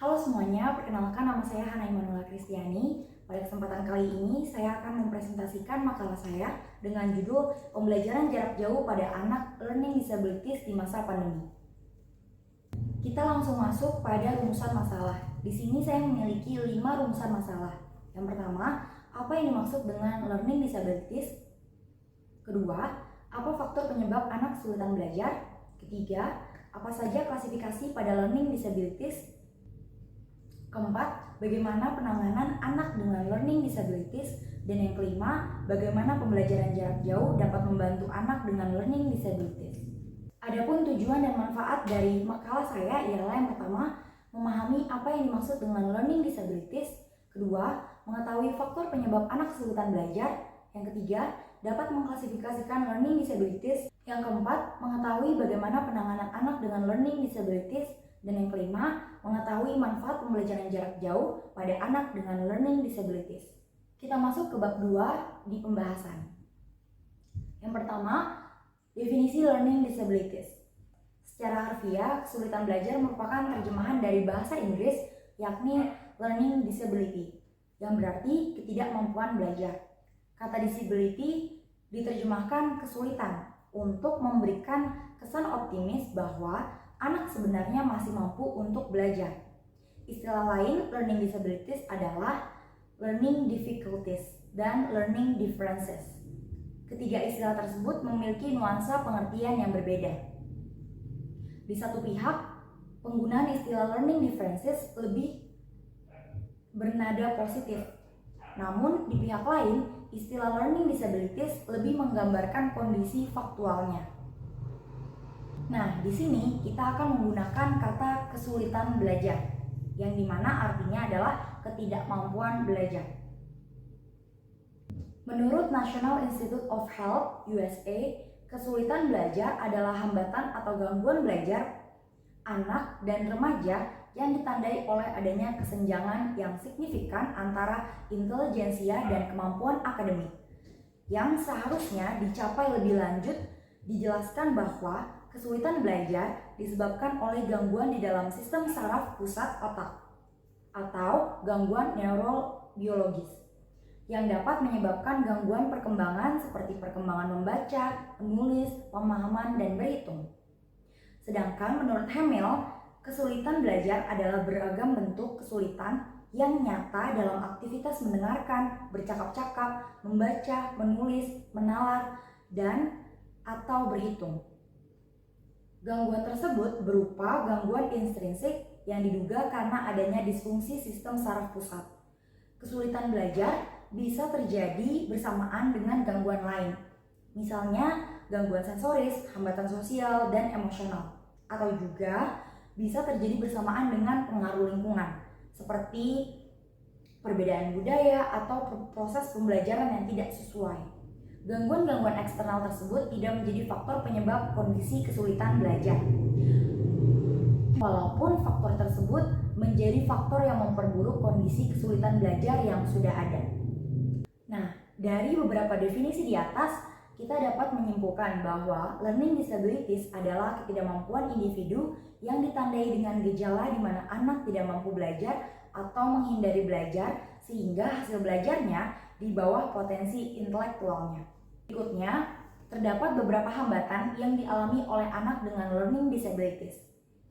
Halo semuanya, perkenalkan nama saya Hana Imanuela Kristiani. Pada kesempatan kali ini, saya akan mempresentasikan makalah saya dengan judul Pembelajaran Jarak Jauh pada Anak Learning Disabilities di Masa Pandemi. Kita langsung masuk pada rumusan masalah. Di sini saya memiliki 5 rumusan masalah. Yang pertama, apa yang dimaksud dengan learning disabilities? Kedua, apa faktor penyebab anak kesulitan belajar? Ketiga, apa saja klasifikasi pada learning disabilities? Keempat, bagaimana penanganan anak dengan learning disabilities? Dan yang kelima, bagaimana pembelajaran jarak jauh dapat membantu anak dengan learning disabilities? Adapun tujuan dan manfaat dari makalah saya ialah yang pertama, memahami apa yang dimaksud dengan learning disabilities. Kedua, mengetahui faktor penyebab anak kesulitan belajar. Yang ketiga, dapat mengklasifikasikan learning disabilities. Yang keempat, mengetahui bagaimana penanganan anak dengan learning disabilities. Dan yang kelima, mengetahui manfaat pembelajaran jarak jauh pada anak dengan learning disabilities. Kita masuk ke bab 2 di pembahasan. Yang pertama, definisi learning disabilities. Secara harfiah, kesulitan belajar merupakan terjemahan dari bahasa Inggris, yakni learning disability, yang berarti ketidakmampuan belajar. Kata disability diterjemahkan kesulitan untuk memberikan kesan optimis bahwa anak sebenarnya masih mampu untuk belajar. Istilah lain learning disabilities adalah learning difficulties dan learning differences. Ketiga istilah tersebut memiliki nuansa pengertian yang berbeda. Di satu pihak, penggunaan istilah learning differences lebih bernada positif. Namun di pihak lain, istilah learning disabilities lebih menggambarkan kondisi faktualnya. Nah, di sini kita akan menggunakan kata kesulitan belajar, yang dimana artinya adalah ketidakmampuan belajar. Menurut National Institute of Health USA, kesulitan belajar adalah hambatan atau gangguan belajar anak dan remaja yang ditandai oleh adanya kesenjangan yang signifikan antara intelijensia dan kemampuan akademik, yang seharusnya dicapai lebih lanjut. Dijelaskan bahwa kesulitan belajar disebabkan oleh gangguan di dalam sistem saraf pusat otak atau gangguan neurobiologis yang dapat menyebabkan gangguan perkembangan seperti perkembangan membaca, menulis, pemahaman, dan berhitung. Sedangkan menurut Hamill, kesulitan belajar adalah beragam bentuk kesulitan yang nyata dalam aktivitas mendengarkan, bercakap-cakap, membaca, menulis, menalar, dan atau berhitung. Gangguan tersebut berupa gangguan intrinsik yang diduga karena adanya disfungsi sistem saraf pusat. Kesulitan belajar bisa terjadi bersamaan dengan gangguan lain, misalnya gangguan sensoris, hambatan sosial, dan emosional, atau juga bisa terjadi bersamaan dengan pengaruh lingkungan, seperti perbedaan budaya atau proses pembelajaran yang tidak sesuai. Gangguan-gangguan eksternal tersebut tidak menjadi faktor penyebab kondisi kesulitan belajar, walaupun faktor tersebut menjadi faktor yang memperburuk kondisi kesulitan belajar yang sudah ada. Nah, dari beberapa definisi di atas, kita dapat menyimpulkan bahwa learning disabilities adalah ketidakmampuan individu yang ditandai dengan gejala di mana anak tidak mampu belajar atau menghindari belajar sehingga hasil belajarnya di bawah potensi intelektualnya. Berikutnya, terdapat beberapa hambatan yang dialami oleh anak dengan learning disabilities.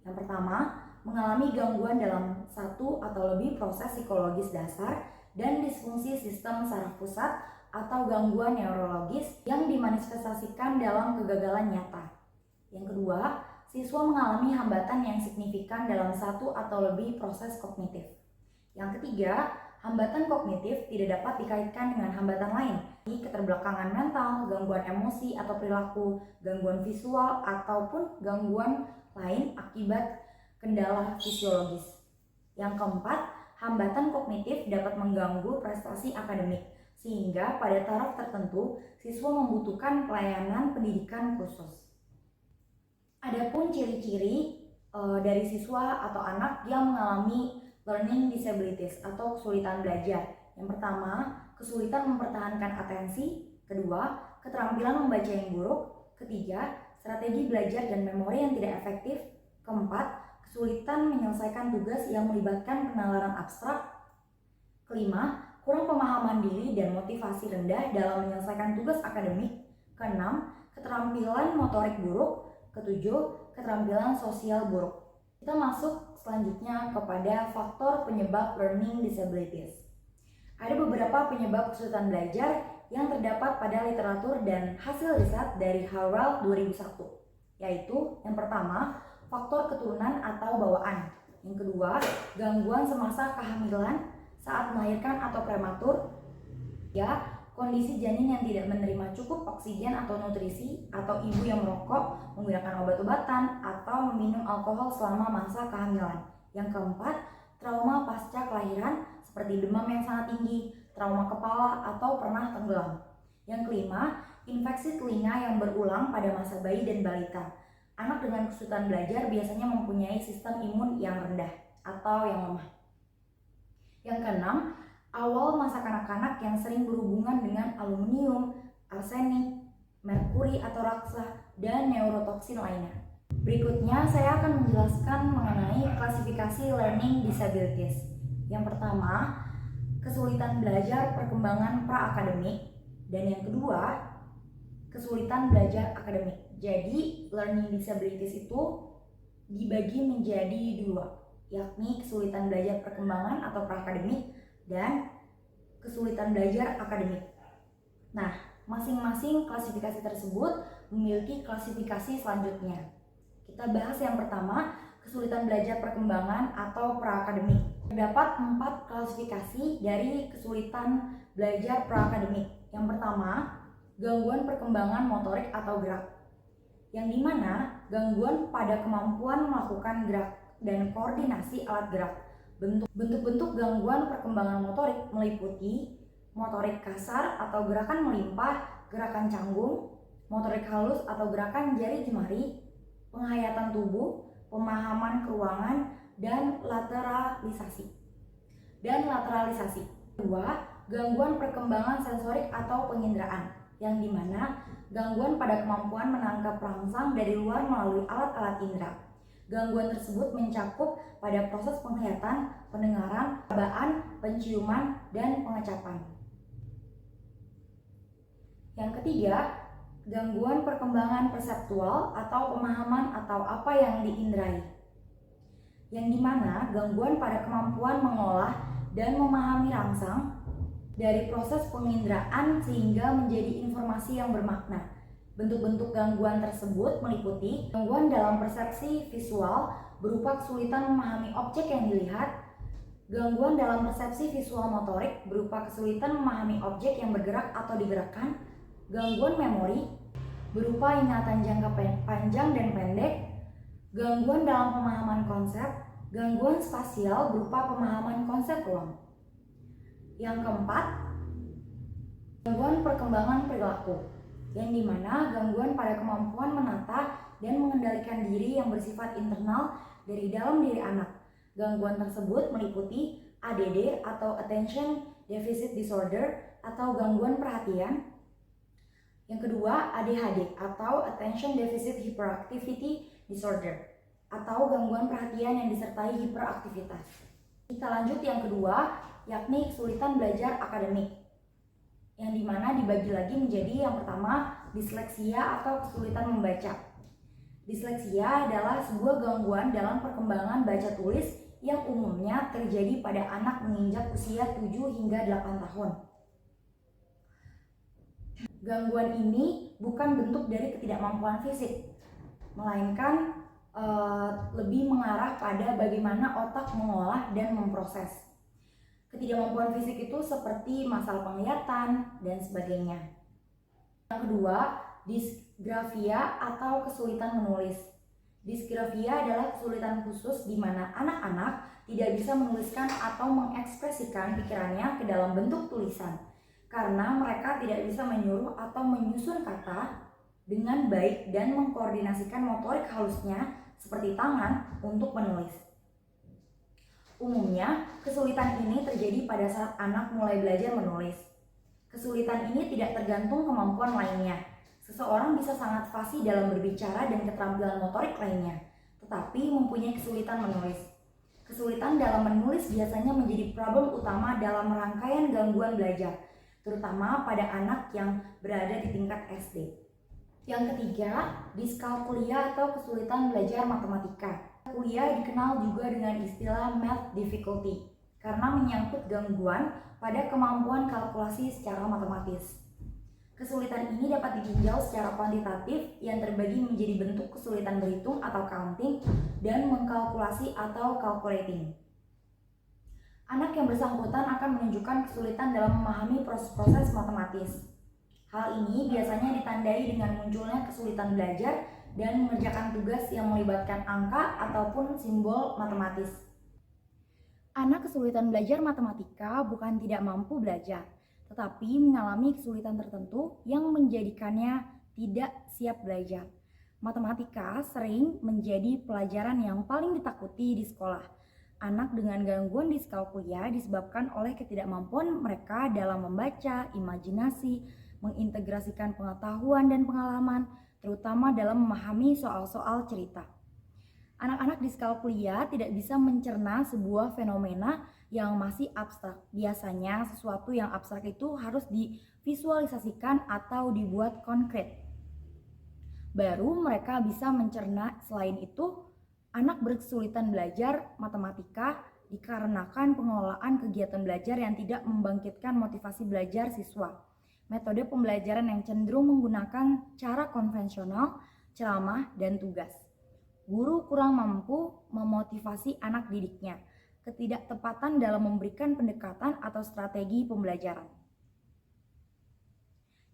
Yang pertama, mengalami gangguan dalam satu atau lebih proses psikologis dasar dan disfungsi sistem saraf pusat atau gangguan neurologis yang dimanifestasikan dalam kegagalan nyata. Yang kedua, siswa mengalami hambatan yang signifikan dalam satu atau lebih proses kognitif. Yang ketiga, hambatan kognitif tidak dapat dikaitkan dengan hambatan lain, keterbelakangan mental, gangguan emosi atau perilaku, gangguan visual, ataupun gangguan lain akibat kendala fisiologis. Yang keempat, hambatan kognitif dapat mengganggu prestasi akademik, sehingga pada taraf tertentu siswa membutuhkan pelayanan pendidikan khusus. Adapun ciri-ciri dari siswa atau anak yang mengalami learning disabilities atau kesulitan belajar. Yang pertama, kesulitan mempertahankan atensi. Kedua, keterampilan membaca yang buruk. Ketiga, strategi belajar dan memori yang tidak efektif. Keempat, kesulitan menyelesaikan tugas yang melibatkan penalaran abstrak. Kelima, kurang pemahaman diri dan motivasi rendah dalam menyelesaikan tugas akademik. Keenam, keterampilan motorik buruk. Ketujuh, keterampilan sosial buruk. Kita masuk selanjutnya kepada faktor penyebab learning disabilities. Ada beberapa penyebab kesulitan belajar yang terdapat pada literatur dan hasil riset dari Harvard 2001, yaitu yang pertama, faktor keturunan atau bawaan. Yang kedua, gangguan semasa kehamilan saat melahirkan atau prematur. Ya, kondisi janin yang tidak menerima cukup oksigen atau nutrisi, atau ibu yang merokok, menggunakan obat-obatan, atau meminum alkohol selama masa kehamilan. Yang keempat, trauma pasca kelahiran seperti demam yang sangat tinggi, trauma kepala, atau pernah tenggelam. Yang kelima, infeksi telinga yang berulang pada masa bayi dan balita. Anak dengan kesulitan belajar biasanya mempunyai sistem imun yang rendah atau yang lemah. Yang keenam, awal masa kanak-kanak yang sering berhubungan dengan aluminium, arsenik, merkuri atau raksa, dan neurotoksin lainnya. Berikutnya saya akan menjelaskan mengenai klasifikasi learning disabilities. Yang pertama, kesulitan belajar perkembangan pra-akademik, dan yang kedua, kesulitan belajar akademik. Jadi, learning disabilities itu dibagi menjadi dua, yakni kesulitan belajar perkembangan atau pra-akademik dan kesulitan belajar akademik. Nah, masing-masing klasifikasi tersebut memiliki klasifikasi selanjutnya. Kita bahas yang pertama, kesulitan belajar perkembangan atau pra-akademik. Terdapat 4 klasifikasi dari kesulitan belajar pra-akademik. Yang pertama, gangguan perkembangan motorik atau gerak, yang dimana gangguan pada kemampuan melakukan gerak dan koordinasi alat gerak. Bentuk-bentuk gangguan perkembangan motorik meliputi motorik kasar atau gerakan melimpah, gerakan canggung, motorik halus atau gerakan jari jemari, penghayatan tubuh, pemahaman keruangan, dan lateralisasi. Kedua, gangguan perkembangan sensorik atau penginderaan, yang dimana gangguan pada kemampuan menangkap rangsang dari luar melalui alat-alat indera. Gangguan tersebut mencakup pada proses penglihatan, pendengaran, perabaan, penciuman, dan pengecapan. Yang ketiga, gangguan perkembangan perseptual atau pemahaman atau apa yang diinderai, yang dimana gangguan pada kemampuan mengolah dan memahami rangsang dari proses penginderaan sehingga menjadi informasi yang bermakna. Bentuk-bentuk gangguan tersebut meliputi gangguan dalam persepsi visual berupa kesulitan memahami objek yang dilihat, gangguan dalam persepsi visual motorik berupa kesulitan memahami objek yang bergerak atau digerakkan, gangguan memori berupa ingatan jangka panjang dan pendek, gangguan dalam pemahaman konsep, gangguan spasial berupa pemahaman konsep ruang. Yang keempat, gangguan perkembangan perilaku, yang dimana gangguan pada kemampuan menata dan mengendalikan diri yang bersifat internal dari dalam diri anak. Gangguan tersebut meliputi ADD atau Attention Deficit Disorder atau gangguan perhatian. Yang kedua, ADHD atau Attention Deficit Hyperactivity Disorder atau gangguan perhatian yang disertai hiperaktivitas. Kita lanjut yang kedua, yakni kesulitan belajar akademik, yang dimana dibagi lagi menjadi yang pertama, disleksia atau kesulitan membaca. Disleksia adalah sebuah gangguan dalam perkembangan baca tulis yang umumnya terjadi pada anak menginjak usia 7 hingga 8 tahun. Gangguan ini bukan bentuk dari ketidakmampuan fisik, melainkan lebih mengarah pada bagaimana otak mengolah dan memproses. Ketidakmampuan fisik itu seperti masalah penglihatan dan sebagainya. Yang kedua, disgrafia atau kesulitan menulis. Disgrafia adalah kesulitan khusus di mana anak-anak tidak bisa menuliskan atau mengekspresikan pikirannya ke dalam bentuk tulisan karena mereka tidak bisa menyuruh atau menyusun kata dengan baik dan mengkoordinasikan motorik halusnya seperti tangan untuk menulis. Umumnya, kesulitan ini terjadi pada saat anak mulai belajar menulis. Kesulitan ini tidak tergantung kemampuan lainnya. Seseorang bisa sangat fasih dalam berbicara dan keterampilan motorik lainnya. tetapi mempunyai kesulitan menulis. Kesulitan dalam menulis biasanya menjadi problem utama dalam rangkaian gangguan belajar, terutama pada anak yang berada di tingkat SD. Yang ketiga, diskalkulia atau kesulitan belajar matematika. Kuliah dikenal juga dengan istilah math difficulty karena menyangkut gangguan pada kemampuan kalkulasi secara matematis. Kesulitan ini dapat ditinjau secara kuantitatif yang terbagi menjadi bentuk kesulitan berhitung atau counting dan mengkalkulasi atau calculating. Anak yang bersangkutan akan menunjukkan kesulitan dalam memahami proses-proses matematis. Hal ini biasanya ditandai dengan munculnya kesulitan belajar dan mengerjakan tugas yang melibatkan angka ataupun simbol matematis. Anak kesulitan belajar matematika bukan tidak mampu belajar, tetapi mengalami kesulitan tertentu yang menjadikannya tidak siap belajar. Matematika sering menjadi pelajaran yang paling ditakuti di sekolah. Anak dengan gangguan diskalkulia disebabkan oleh ketidakmampuan mereka dalam membaca, imajinasi, mengintegrasikan pengetahuan dan pengalaman, terutama dalam memahami soal-soal cerita. Anak-anak diskalkulia tidak bisa mencerna sebuah fenomena yang masih abstrak. Biasanya sesuatu yang abstrak itu harus divisualisasikan atau dibuat konkret. Baru mereka bisa mencerna. Selain itu, anak berkesulitan belajar matematika dikarenakan pengelolaan kegiatan belajar yang tidak membangkitkan motivasi belajar siswa. Metode pembelajaran yang cenderung menggunakan cara konvensional, ceramah, dan tugas. Guru kurang mampu memotivasi anak didiknya. Ketidaktepatan dalam memberikan pendekatan atau strategi pembelajaran.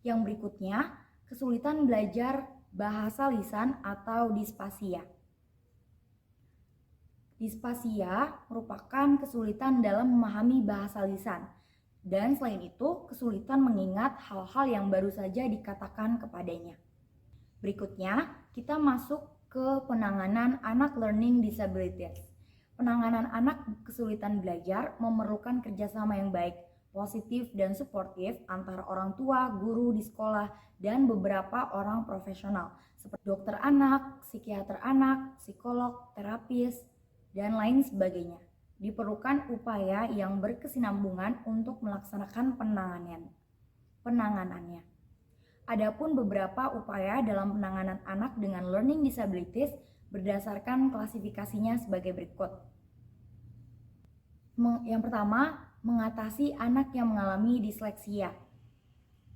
Yang berikutnya, kesulitan belajar bahasa lisan atau dispasia. Dispasia merupakan kesulitan dalam memahami bahasa lisan, dan selain itu kesulitan mengingat hal-hal yang baru saja dikatakan kepadanya. Berikutnya, kita masuk ke penanganan anak learning disabilities. Penanganan anak kesulitan belajar memerlukan kerjasama yang baik, positif dan suportif antara orang tua, guru di sekolah, dan beberapa orang profesional seperti dokter anak, psikiater anak, psikolog, terapis, dan lain sebagainya. Diperlukan upaya yang berkesinambungan untuk melaksanakan penanganannya. Adapun beberapa upaya dalam penanganan anak dengan learning disabilities berdasarkan klasifikasinya sebagai berikut. Yang pertama, mengatasi anak yang mengalami disleksia.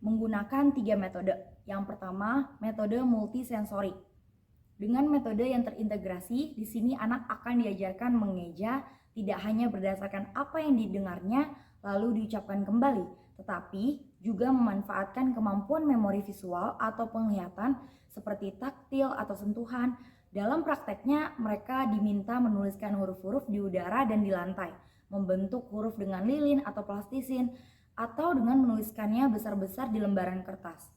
Menggunakan 3 metode. Yang pertama, metode multisensori. Dengan metode yang terintegrasi, di sini anak akan diajarkan mengeja tidak hanya berdasarkan apa yang didengarnya lalu diucapkan kembali, tetapi juga memanfaatkan kemampuan memori visual atau penglihatan seperti taktil atau sentuhan. Dalam prakteknya, mereka diminta menuliskan huruf-huruf di udara dan di lantai, membentuk huruf dengan lilin atau plastisin, atau dengan menuliskannya besar-besar di lembaran kertas.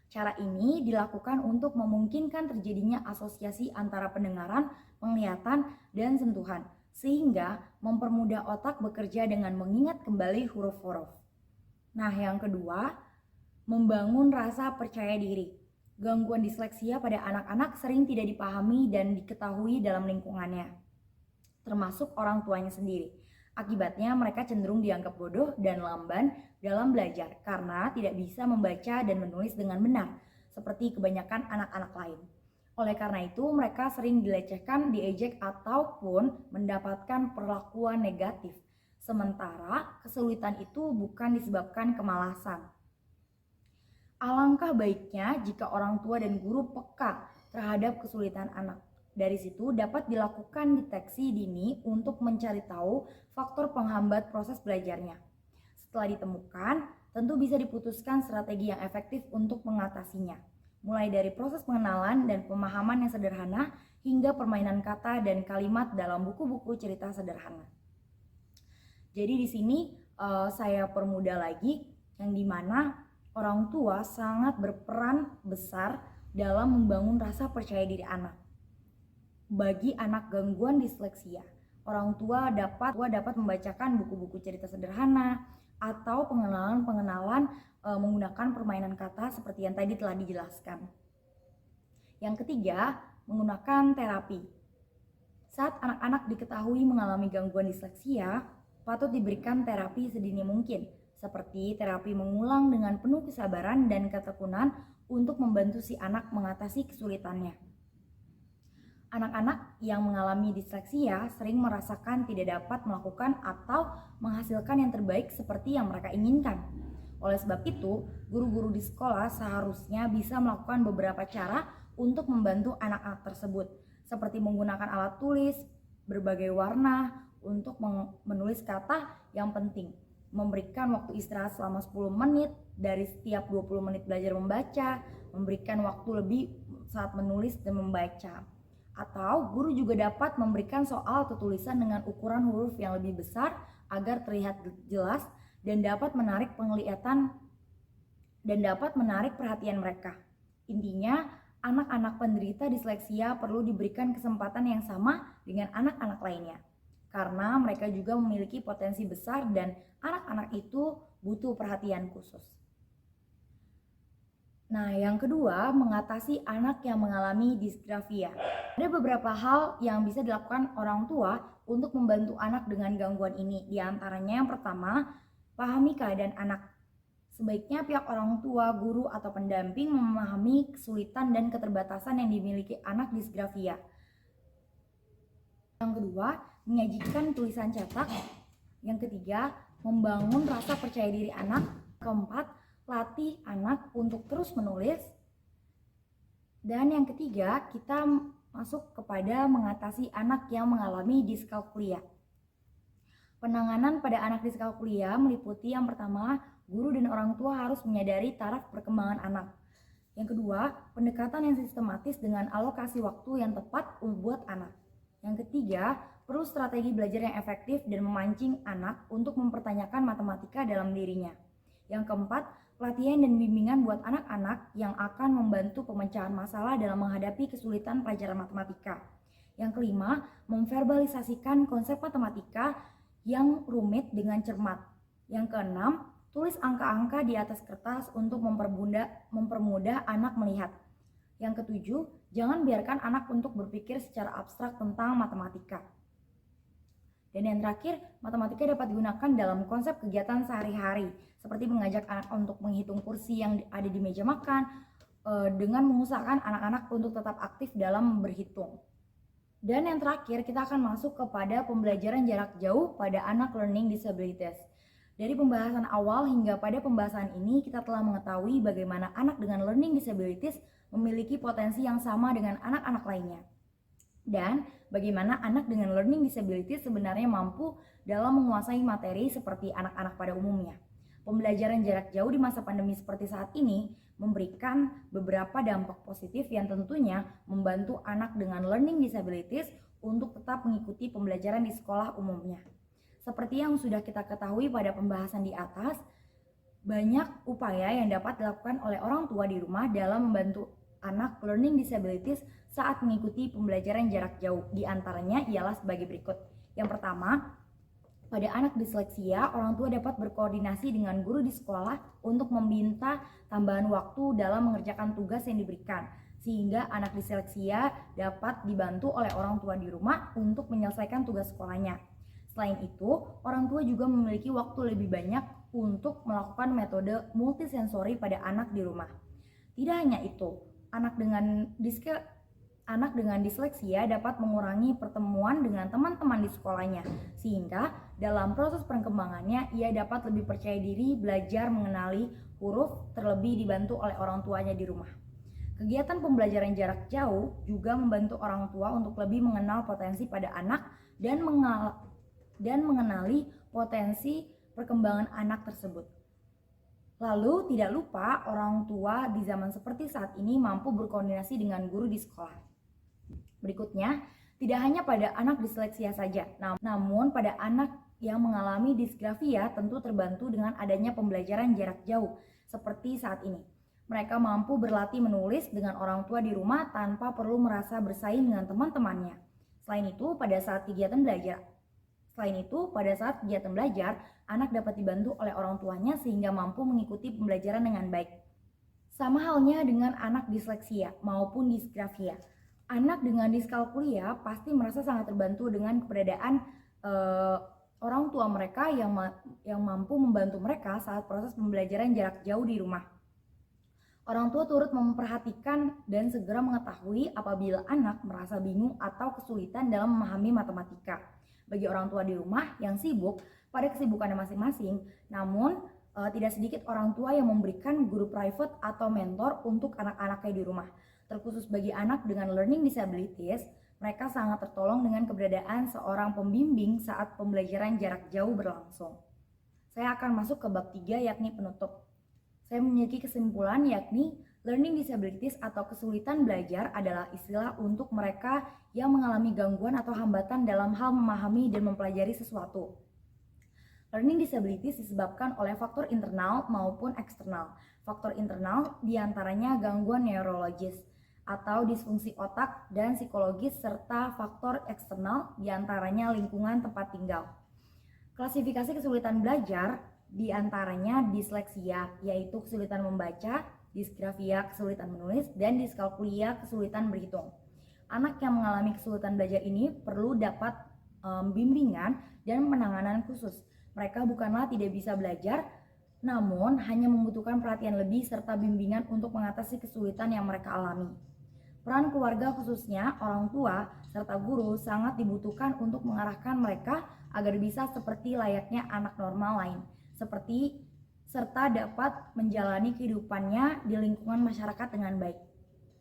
Cara ini dilakukan untuk memungkinkan terjadinya asosiasi antara pendengaran, penglihatan, dan sentuhan, sehingga mempermudah otak bekerja dengan mengingat kembali huruf-huruf. Nah, yang kedua, membangun rasa percaya diri. Gangguan disleksia pada anak-anak sering tidak dipahami dan diketahui dalam lingkungannya, termasuk orang tuanya sendiri. Akibatnya mereka cenderung dianggap bodoh dan lamban dalam belajar karena tidak bisa membaca dan menulis dengan benar, seperti kebanyakan anak-anak lain. Oleh karena itu, mereka sering dilecehkan, diejek, ataupun mendapatkan perlakuan negatif. Sementara kesulitan itu bukan disebabkan kemalasan. Alangkah baiknya jika orang tua dan guru peka terhadap kesulitan anak. Dari situ dapat dilakukan deteksi dini untuk mencari tahu faktor penghambat proses belajarnya. Setelah ditemukan, tentu bisa diputuskan strategi yang efektif untuk mengatasinya. Mulai dari proses pengenalan dan pemahaman yang sederhana hingga permainan kata dan kalimat dalam buku-buku cerita sederhana. Jadi di sini saya permudah lagi yang dimana orang tua sangat berperan besar dalam membangun rasa percaya diri anak. Bagi anak gangguan disleksia, orang tua dapat membacakan buku-buku cerita sederhana atau pengenalan menggunakan permainan kata seperti yang tadi telah dijelaskan. Yang ketiga, menggunakan terapi. Saat anak-anak diketahui mengalami gangguan disleksia, patut diberikan terapi sedini mungkin, seperti terapi mengulang dengan penuh kesabaran dan ketekunan untuk membantu si anak mengatasi kesulitannya. Anak-anak yang mengalami disleksia sering merasakan tidak dapat melakukan atau menghasilkan yang terbaik seperti yang mereka inginkan. Oleh sebab itu, guru-guru di sekolah seharusnya bisa melakukan beberapa cara untuk membantu anak-anak tersebut, seperti menggunakan alat tulis, berbagai warna untuk menulis kata yang penting, memberikan waktu istirahat selama 10 menit dari setiap 20 menit belajar membaca, memberikan waktu lebih saat menulis dan membaca. Atau guru juga dapat memberikan soal atau tulisan dengan ukuran huruf yang lebih besar agar terlihat jelas dan dapat menarik perhatian mereka. Intinya, anak-anak penderita disleksia perlu diberikan kesempatan yang sama dengan anak-anak lainnya, karena mereka juga memiliki potensi besar dan anak-anak itu butuh perhatian khusus. Nah, yang kedua, mengatasi anak yang mengalami disgrafia. Ada beberapa hal yang bisa dilakukan orang tua untuk membantu anak dengan gangguan ini. Di antaranya yang pertama, pahami keadaan anak. Sebaiknya pihak orang tua, guru, atau pendamping memahami kesulitan dan keterbatasan yang dimiliki anak disgrafia. Yang kedua, menyajikan tulisan cetak. Yang ketiga, membangun rasa percaya diri anak. Keempat, latih anak untuk terus menulis. Dan yang ketiga, kita masuk kepada mengatasi anak yang mengalami diskalkulia. Penanganan pada anak diskalkulia meliputi yang pertama, guru dan orang tua harus menyadari taraf perkembangan anak. Yang kedua, pendekatan yang sistematis dengan alokasi waktu yang tepat buat anak. Yang ketiga, perlu strategi belajar yang efektif dan memancing anak untuk mempertanyakan matematika dalam dirinya. Yang keempat, pelatihan dan bimbingan buat anak-anak yang akan membantu pemecahan masalah dalam menghadapi kesulitan pelajaran matematika. Yang kelima, memverbalisasikan konsep matematika yang rumit dengan cermat. Yang keenam, tulis angka-angka di atas kertas untuk mempermudah anak melihat. Yang ketujuh, jangan biarkan anak untuk berpikir secara abstrak tentang matematika. Dan yang terakhir, matematika dapat digunakan dalam konsep kegiatan sehari-hari, seperti mengajak anak untuk menghitung kursi yang ada di meja makan, dengan mengusahakan anak-anak untuk tetap aktif dalam berhitung. Dan yang terakhir, kita akan masuk kepada pembelajaran jarak jauh pada anak learning disabilities. Dari pembahasan awal hingga pada pembahasan ini, kita telah mengetahui bagaimana anak dengan learning disabilities memiliki potensi yang sama dengan anak-anak lainnya. Dan bagaimana anak dengan learning disabilities sebenarnya mampu dalam menguasai materi seperti anak-anak pada umumnya. Pembelajaran jarak jauh di masa pandemi seperti saat ini memberikan beberapa dampak positif yang tentunya membantu anak dengan learning disabilities untuk tetap mengikuti pembelajaran di sekolah umumnya. Seperti yang sudah kita ketahui pada pembahasan di atas, banyak upaya yang dapat dilakukan oleh orang tua di rumah dalam membantu anak learning disabilities saat mengikuti pembelajaran jarak jauh. Di antaranya ialah sebagai berikut. Yang pertama, pada anak disleksia, orang tua dapat berkoordinasi dengan guru di sekolah untuk meminta tambahan waktu dalam mengerjakan tugas yang diberikan, sehingga anak disleksia dapat dibantu oleh orang tua di rumah untuk menyelesaikan tugas sekolahnya. Selain itu, orang tua juga memiliki waktu lebih banyak untuk melakukan metode multisensori pada anak di rumah. Tidak hanya itu, anak dengan disleksia dapat mengurangi pertemuan dengan teman-teman di sekolahnya, sehingga dalam proses perkembangannya ia dapat lebih percaya diri belajar mengenali huruf, terlebih dibantu oleh orang tuanya di rumah. Kegiatan pembelajaran jarak jauh juga membantu orang tua untuk lebih mengenal potensi pada anak dan mengenali potensi perkembangan anak tersebut. Lalu tidak lupa orang tua di zaman seperti saat ini mampu berkoordinasi dengan guru di sekolah. Berikutnya, tidak hanya pada anak disleksia saja, namun pada anak yang mengalami disgrafia tentu terbantu dengan adanya pembelajaran jarak jauh seperti saat ini. Mereka mampu berlatih menulis dengan orang tua di rumah tanpa perlu merasa bersaing dengan teman-temannya. Selain itu, pada saat kegiatan belajar, anak dapat dibantu oleh orang tuanya sehingga mampu mengikuti pembelajaran dengan baik. Sama halnya dengan anak disleksia maupun disgrafia. Anak dengan diskalkulia pasti merasa sangat terbantu dengan keberadaan orang tua mereka yang mampu membantu mereka saat proses pembelajaran jarak jauh di rumah. Orang tua turut memperhatikan dan segera mengetahui apabila anak merasa bingung atau kesulitan dalam memahami matematika. Bagi orang tua di rumah yang sibuk pada kesibukannya masing-masing, namun tidak sedikit orang tua yang memberikan guru private atau mentor untuk anak-anaknya di rumah. Terkhusus bagi anak dengan learning disabilities, mereka sangat tertolong dengan keberadaan seorang pembimbing saat pembelajaran jarak jauh berlangsung. Saya akan masuk ke bab 3 yakni penutup. Saya memiliki kesimpulan yakni learning disabilities atau kesulitan belajar adalah istilah untuk mereka yang mengalami gangguan atau hambatan dalam hal memahami dan mempelajari sesuatu. Learning disabilities disebabkan oleh faktor internal maupun eksternal. Faktor internal diantaranya gangguan neurologis atau disfungsi otak dan psikologis, serta faktor eksternal diantaranya lingkungan tempat tinggal. Klasifikasi kesulitan belajar diantaranya disleksia, yaitu kesulitan membaca, disgrafia, kesulitan menulis, dan diskalkulia, kesulitan berhitung. Anak yang mengalami kesulitan belajar ini perlu dapat bimbingan dan penanganan khusus. Mereka bukanlah tidak bisa belajar, namun hanya membutuhkan perhatian lebih serta bimbingan untuk mengatasi kesulitan yang mereka alami. Peran keluarga khususnya orang tua serta guru sangat dibutuhkan untuk mengarahkan mereka agar bisa seperti layaknya anak normal lain, serta dapat menjalani kehidupannya di lingkungan masyarakat dengan baik.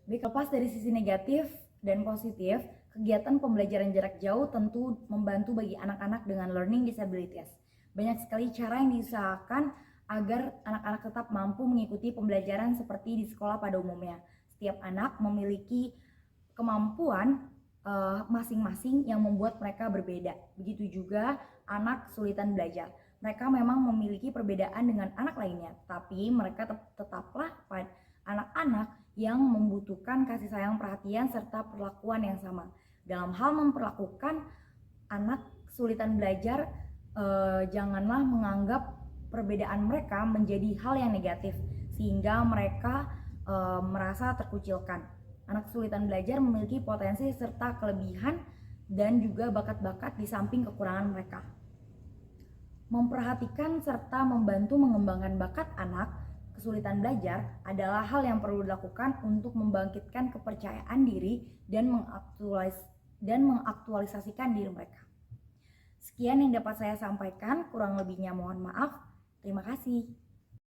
Lepas dari sisi negatif dan positif, kegiatan pembelajaran jarak jauh tentu membantu bagi anak-anak dengan learning disabilities. Banyak sekali cara yang diusahakan agar anak-anak tetap mampu mengikuti pembelajaran seperti di sekolah pada umumnya. Setiap anak memiliki kemampuan masing-masing yang membuat mereka berbeda. Begitu juga anak kesulitan belajar. Mereka memang memiliki perbedaan dengan anak lainnya, tapi mereka tetaplah anak-anak yang membutuhkan kasih sayang, perhatian, serta perlakuan yang sama. Dalam hal memperlakukan anak kesulitan belajar, janganlah menganggap perbedaan mereka menjadi hal yang negatif, sehingga mereka merasa terkucilkan. Anak kesulitan belajar memiliki potensi serta kelebihan dan juga bakat-bakat di samping kekurangan mereka. Memperhatikan serta membantu mengembangkan bakat anak kesulitan belajar adalah hal yang perlu dilakukan untuk membangkitkan kepercayaan diri dan mengaktualisasikan diri mereka. Sekian yang dapat saya sampaikan, kurang lebihnya mohon maaf. Terima kasih.